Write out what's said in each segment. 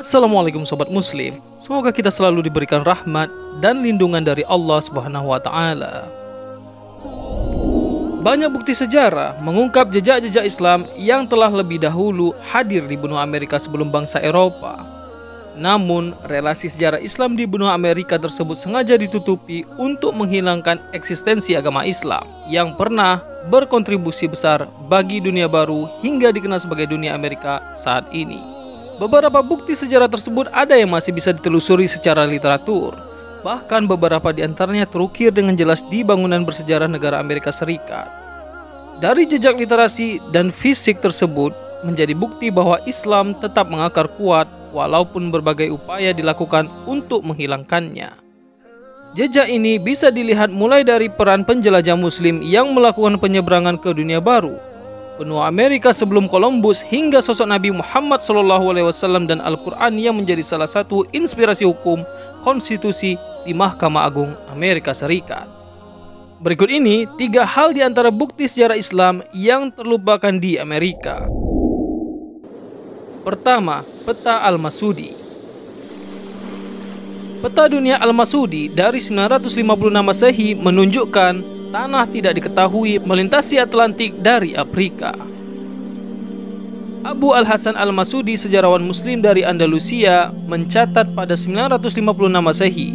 Assalamualaikum sobat muslim. Semoga kita selalu diberikan rahmat dan lindungan dari Allah Subhanahu wa taala. Banyak bukti sejarah mengungkap jejak-jejak Islam yang telah lebih dahulu hadir di benua Amerika sebelum bangsa Eropa. Namun, relasi sejarah Islam di benua Amerika tersebut sengaja ditutupi untuk menghilangkan eksistensi agama Islam yang pernah berkontribusi besar bagi dunia baru hingga dikenal sebagai dunia Amerika saat ini. Beberapa bukti sejarah tersebut ada yang masih bisa ditelusuri secara literatur. Bahkan beberapa di antaranya terukir dengan jelas di bangunan bersejarah negara Amerika Serikat. Dari jejak literasi dan fisik tersebut menjadi bukti bahwa Islam tetap mengakar kuat walaupun berbagai upaya dilakukan untuk menghilangkannya. Jejak ini bisa dilihat mulai dari peran penjelajah muslim yang melakukan penyeberangan ke dunia baru, benua Amerika sebelum Columbus, hingga sosok Nabi Muhammad SAW dan Al-Quran yang menjadi salah satu inspirasi hukum konstitusi di Mahkamah Agung Amerika Serikat. Berikut ini 3 hal di antara bukti sejarah Islam yang terlupakan di Amerika. Pertama, peta Al-Masudi. Peta dunia Al-Masudi dari 956 Masehi menunjukkan tanah tidak diketahui melintasi Atlantik dari Afrika. Abu Al-Hasan Al-Masudi, sejarawan muslim dari Andalusia, mencatat pada 956 Masehi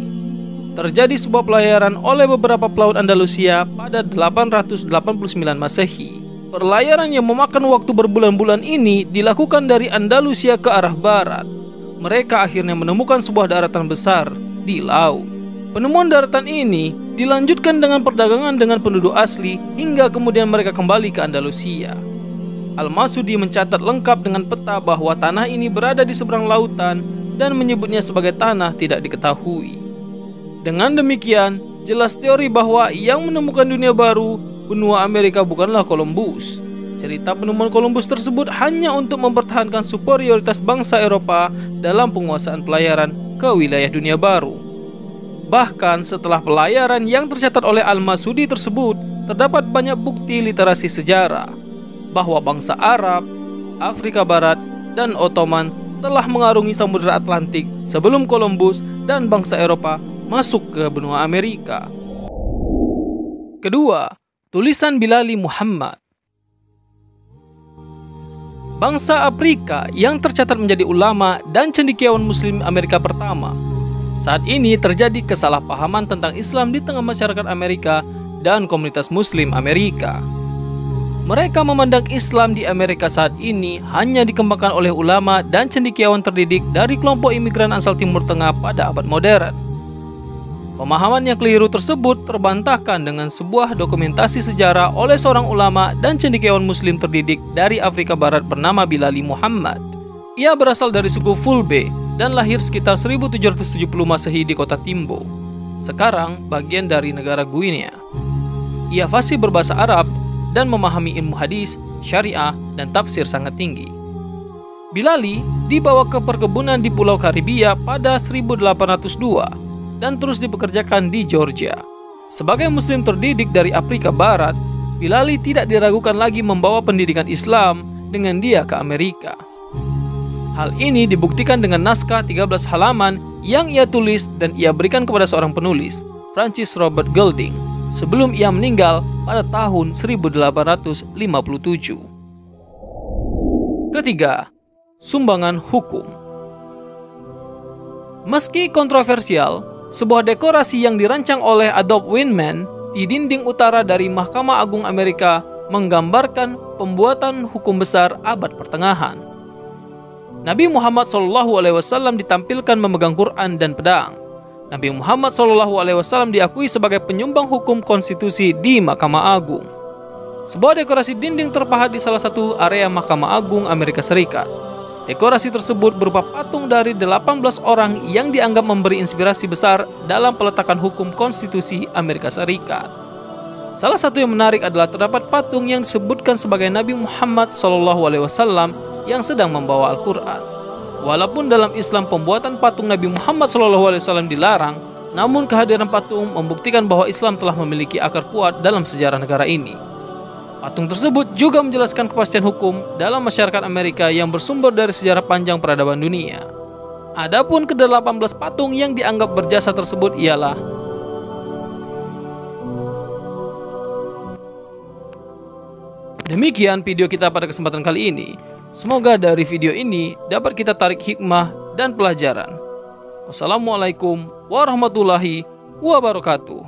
terjadi sebuah pelayaran oleh beberapa pelaut Andalusia pada 889 Masehi. Pelayaran yang memakan waktu berbulan-bulan ini dilakukan dari Andalusia ke arah barat. Mereka akhirnya menemukan sebuah daratan besar di laut. Penemuan daratan ini dilanjutkan dengan perdagangan dengan penduduk asli hingga kemudian mereka kembali ke Andalusia. Al-Masudi mencatat lengkap dengan peta bahwa tanah ini berada di seberang lautan dan menyebutnya sebagai tanah tidak diketahui. Dengan demikian, jelas teori bahwa yang menemukan dunia baru, benua Amerika, bukanlah Columbus. Cerita penemuan Columbus tersebut hanya untuk mempertahankan superioritas bangsa Eropa dalam penguasaan pelayaran ke wilayah dunia baru. Bahkan setelah pelayaran yang tercatat oleh Al-Masudi tersebut, terdapat banyak bukti literasi sejarah bahwa bangsa Arab, Afrika Barat, dan Ottoman telah mengarungi Samudra Atlantik sebelum Columbus dan bangsa Eropa masuk ke benua Amerika. Kedua, tulisan Bilali Muhammad. Bangsa Afrika yang tercatat menjadi ulama dan cendekiawan muslim Amerika pertama. Saat ini terjadi kesalahpahaman tentang Islam di tengah masyarakat Amerika dan komunitas muslim Amerika. Mereka memandang Islam di Amerika saat ini hanya dikembangkan oleh ulama dan cendekiawan terdidik dari kelompok imigran asal Timur Tengah pada abad modern. Pemahaman yang keliru tersebut terbantahkan dengan sebuah dokumentasi sejarah oleh seorang ulama dan cendekiawan muslim terdidik dari Afrika Barat bernama Bilali Muhammad. Ia berasal dari suku Fulbe dan lahir sekitar 1770 Masehi di kota Timbo, sekarang bagian dari negara Guinea. Ia fasih berbahasa Arab dan memahami ilmu hadis, syariah, dan tafsir sangat tinggi. Bilali dibawa ke perkebunan di Pulau Karibia pada 1802 dan terus dipekerjakan di Georgia. Sebagai muslim terdidik dari Afrika Barat, Bilali tidak diragukan lagi membawa pendidikan Islam dengan dia ke Amerika. Hal ini dibuktikan dengan naskah 13 halaman yang ia tulis dan ia berikan kepada seorang penulis, Francis Robert Golding, sebelum ia meninggal pada tahun 1857. Ketiga, sumbangan hukum. Meski kontroversial, sebuah dekorasi yang dirancang oleh Adolf Weinman di dinding utara dari Mahkamah Agung Amerika menggambarkan pembuatan hukum besar abad pertengahan. Nabi Muhammad SAW ditampilkan memegang Quran dan pedang. Nabi Muhammad SAW diakui sebagai penyumbang hukum konstitusi di Mahkamah Agung. Sebuah dekorasi dinding terpahat di salah satu area Mahkamah Agung Amerika Serikat. Dekorasi tersebut berupa patung dari 18 orang yang dianggap memberi inspirasi besar dalam peletakan hukum konstitusi Amerika Serikat. Salah satu yang menarik adalah terdapat patung yang disebutkan sebagai Nabi Muhammad SAW yang sedang membawa Al-Quran. Walaupun dalam Islam pembuatan patung Nabi Muhammad SAW dilarang, namun kehadiran patung membuktikan bahwa Islam telah memiliki akar kuat dalam sejarah negara ini. Patung tersebut juga menjelaskan kepastian hukum dalam masyarakat Amerika yang bersumber dari sejarah panjang peradaban dunia. Adapun ke-18 patung yang dianggap berjasa tersebut ialah demikian video kita pada kesempatan kali ini. Semoga dari video ini dapat kita tarik hikmah dan pelajaran. Wassalamualaikum warahmatullahi wabarakatuh.